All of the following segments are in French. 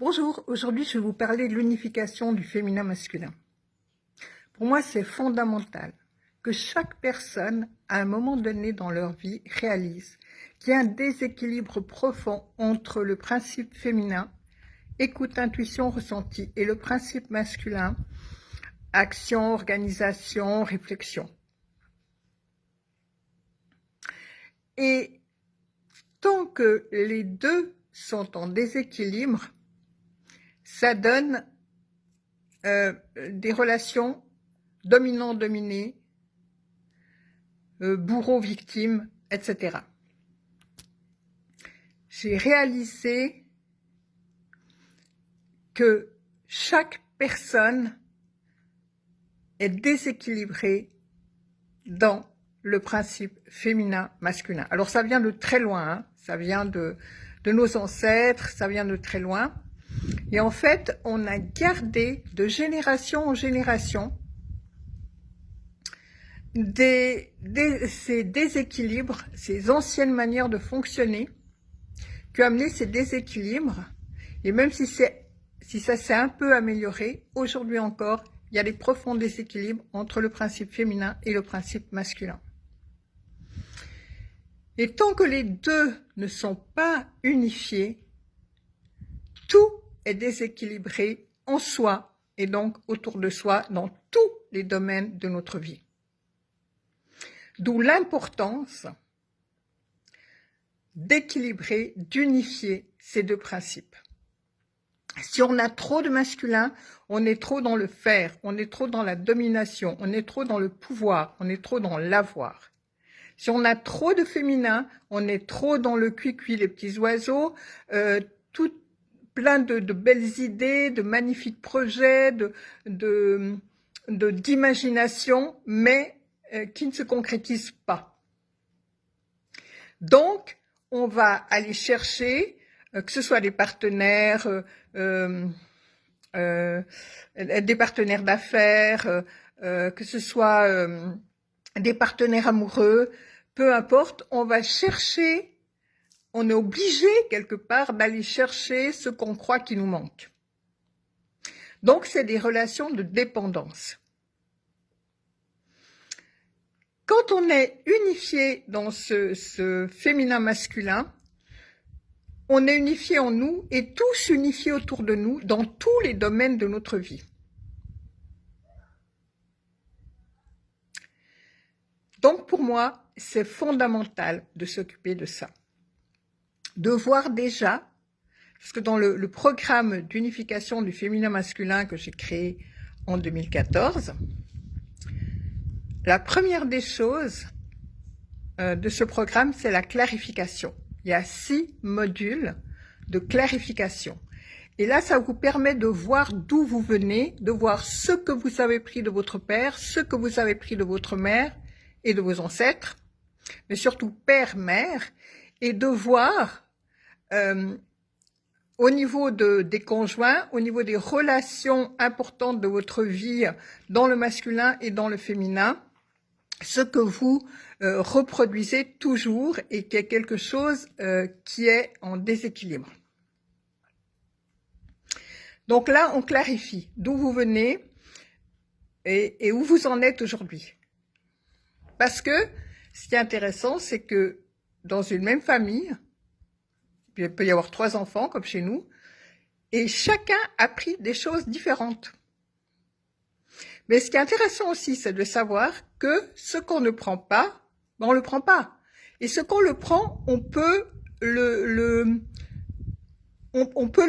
Bonjour, aujourd'hui je vais vous parler de l'unification du féminin masculin. Pour moi, c'est fondamental que chaque personne, à un moment donné dans leur vie, réalise qu'il y a un déséquilibre profond entre le principe féminin, écoute, intuition, ressenti, et le principe masculin, action, organisation, réflexion. Et tant que les deux sont en déséquilibre, ça donne des relations dominant-dominé, bourreau-victime, etc. J'ai réalisé que chaque personne est déséquilibrée dans le principe féminin-masculin. Alors ça vient de très loin, hein, ça vient de nos ancêtres, ça vient de très loin. Et en fait, on a gardé de génération en génération ces déséquilibres, ces anciennes manières de fonctionner qui ont amené ces déséquilibres. Et même si ça s'est un peu amélioré, aujourd'hui encore, il y a des profonds déséquilibres entre le principe féminin et le principe masculin. Et tant que les deux ne sont pas unifiés, tout est déséquilibré en soi et donc autour de soi dans tous les domaines de notre vie. D'où l'importance d'équilibrer, d'unifier ces deux principes. Si on a trop de masculin, on est trop dans le faire, on est trop dans la domination, on est trop dans le pouvoir, on est trop dans l'avoir. Si on a trop de féminin, on est trop dans le cuicui, les petits oiseaux, plein de belles idées, de magnifiques projets, d'imagination, mais qui ne se concrétisent pas. Donc, on va aller chercher, que ce soit des partenaires d'affaires, que ce soit des partenaires amoureux, peu importe, on va chercher, on est obligé quelque part d'aller chercher ce qu'on croit qui nous manque. Donc, c'est des relations de dépendance. Quand on est unifié dans ce féminin masculin, on est unifié en nous et tous unifiés autour de nous dans tous les domaines de notre vie. Donc pour moi, c'est fondamental de s'occuper de ça. De voir déjà, parce que dans le programme d'unification du féminin masculin que j'ai créé en 2014, la première des choses de ce programme, c'est la clarification. Il y a 6 modules de clarification. Et là, ça vous permet de voir d'où vous venez, de voir ce que vous avez pris de votre père, ce que vous avez pris de votre mère et de vos ancêtres, mais surtout père-mère, et de voir au niveau des conjoints, au niveau des relations importantes de votre vie dans le masculin et dans le féminin, ce que vous reproduisez toujours et qui est quelque chose qui est en déséquilibre. Donc là, on clarifie d'où vous venez et où vous en êtes aujourd'hui. Parce que ce qui est intéressant, c'est que dans une même famille, il peut y avoir 3 enfants comme chez nous, et chacun a pris des choses différentes. Mais ce qui est intéressant aussi, c'est de savoir que ce qu'on ne prend pas, ben on le prend pas. Et ce qu'on le prend, on peut le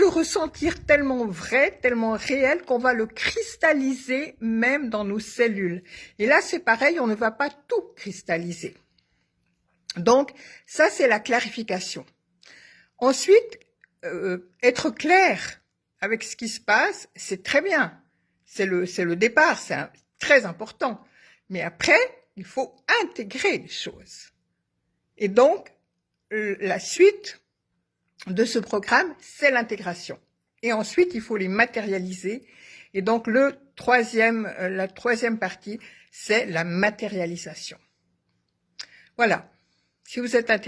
ressentir tellement vrai, tellement réel, qu'on va le cristalliser même dans nos cellules. Et là, c'est pareil, on ne va pas tout cristalliser. Donc, ça, c'est la clarification. Ensuite, être clair avec ce qui se passe, c'est très bien. C'est le départ, c'est très important. Mais après, il faut intégrer les choses. Et donc, la suite de ce programme, c'est l'intégration. Et ensuite, il faut les matérialiser. Et donc, la troisième partie, c'est la matérialisation. Voilà. Si vous êtes intéressé,